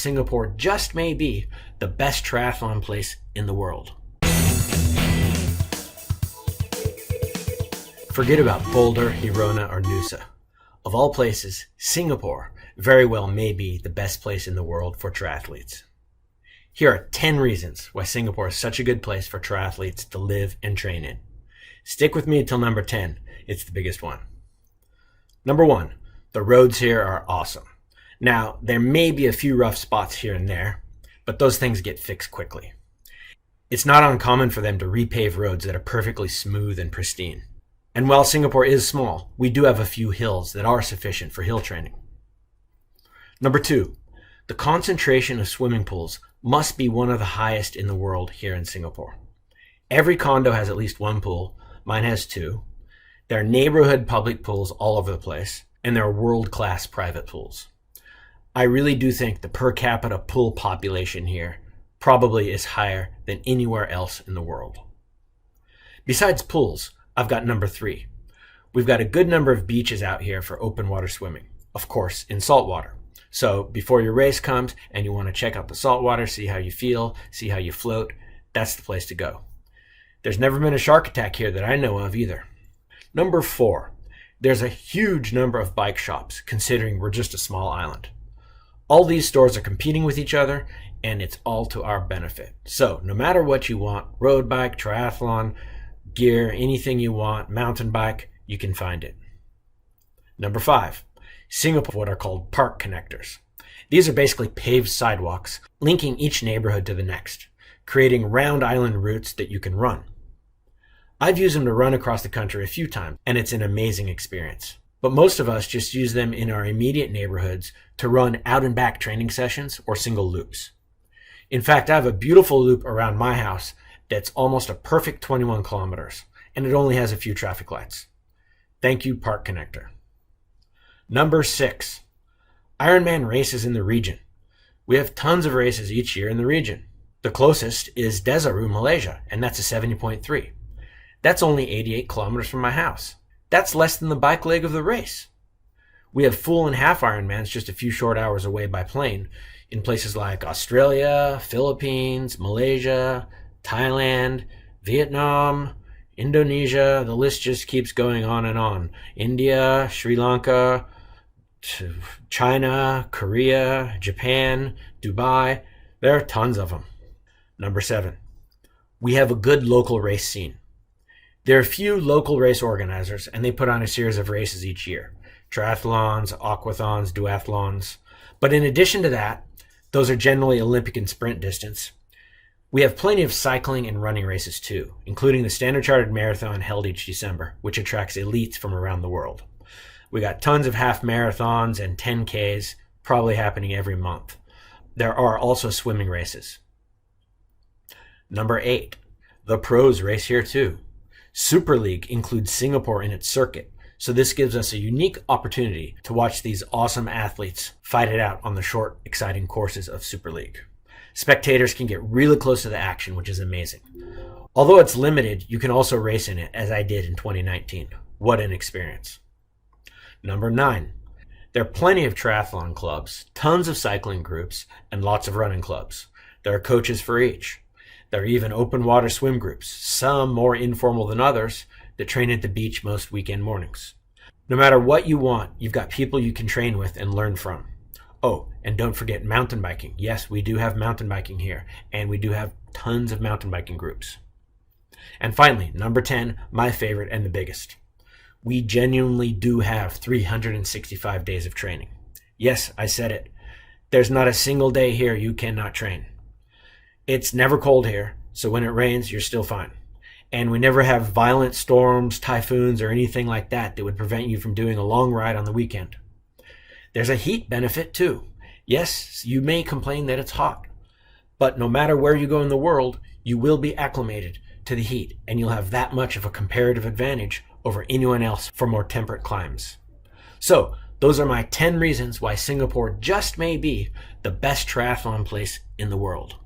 Singapore just may be the best triathlon place in the world. Forget about Boulder, Girona, or Noosa. Of all places, Singapore very well may be the best place in the world for triathletes. Here are 10 reasons why Singapore is such a good place for triathletes to live and train in. Stick with me until number 10. It's the biggest one. Number 1, the roads here are awesome. Now, there may be a few rough spots here and there, but those things get fixed quickly. It's not uncommon for them to repave roads that are perfectly smooth and pristine. And while Singapore is small, we do have a few hills that are sufficient for hill training. Number 2, the concentration of swimming pools must be one of the highest in the world here in Singapore. Every condo has at least one pool. Mine has 2. There are neighborhood public pools all over the place, and there are world-class private pools. I really do think the per capita pool population here probably is higher than anywhere else in the world. Besides pools, I've got number 3. We've got a good number of beaches out here for open water swimming, of course, in salt water. So before your race comes and you want to check out the salt water, see how you feel, see how you float, that's the place to go. There's never been a shark attack here that I know of either. Number 4, there's a huge number of bike shops considering we're just a small island. All these stores are competing with each other and it's all to our benefit. So no matter what you want, road bike, triathlon, gear, anything you want, mountain bike, you can find it. Number 5, Singapore, what are called park connectors. These are basically paved sidewalks linking each neighborhood to the next, creating round island routes that you can run. I've used them to run across the country a few times, and it's an amazing experience. But most of us just use them in our immediate neighborhoods to run out and back training sessions or single loops. In fact, I have a beautiful loop around my house that's almost a perfect 21 kilometers, and it only has a few traffic lights. Thank you, Park Connector. Number 6, Ironman races in the region. We have tons of races each year in the region. The closest is Desaru, Malaysia, and that's a 70.3. That's only 88 kilometers from my house. That's less than the bike leg of the race. We have full and half Ironmans just a few short hours away by plane in places like Australia, Philippines, Malaysia, Thailand, Vietnam, Indonesia, the list just keeps going on and on. India, Sri Lanka, China, Korea, Japan, Dubai, there are tons of them. Number 7, we have a good local race scene. There are few local race organizers and they put on a series of races each year. Triathlons, aquathons, duathlons. But in addition to that, those are generally Olympic and sprint distance. We have plenty of cycling and running races too, including the Standard Chartered Marathon held each December, which attracts elites from around the world. We got tons of half marathons and 10Ks, probably happening every month. There are also swimming races. Number 8, the pros race here too. Super League includes Singapore in its circuit, so this gives us a unique opportunity to watch these awesome athletes fight it out on the short, exciting courses of Super League. Spectators can get really close to the action, which is amazing. Although it's limited, you can also race in it, as I did in 2019. What an experience. Number 9, there are plenty of triathlon clubs, tons of cycling groups, and lots of running clubs. There are coaches for each. There are even open water swim groups, some more informal than others, that train at the beach most weekend mornings. No matter what you want, you've got people you can train with and learn from. Oh, and don't forget mountain biking. Yes, we do have mountain biking here, and we do have tons of mountain biking groups. And finally, number 10, my favorite and the biggest. We genuinely do have 365 days of training. Yes, I said it. There's not a single day here you cannot train. It's never cold here, so when it rains, you're still fine. And we never have violent storms, typhoons, or anything like that that would prevent you from doing a long ride on the weekend. There's a heat benefit too. Yes, you may complain that it's hot, but no matter where you go in the world, you will be acclimated to the heat, and you'll have that much of a comparative advantage over anyone else for more temperate climes. So, those are my 10 reasons why Singapore just may be the best triathlon place in the world.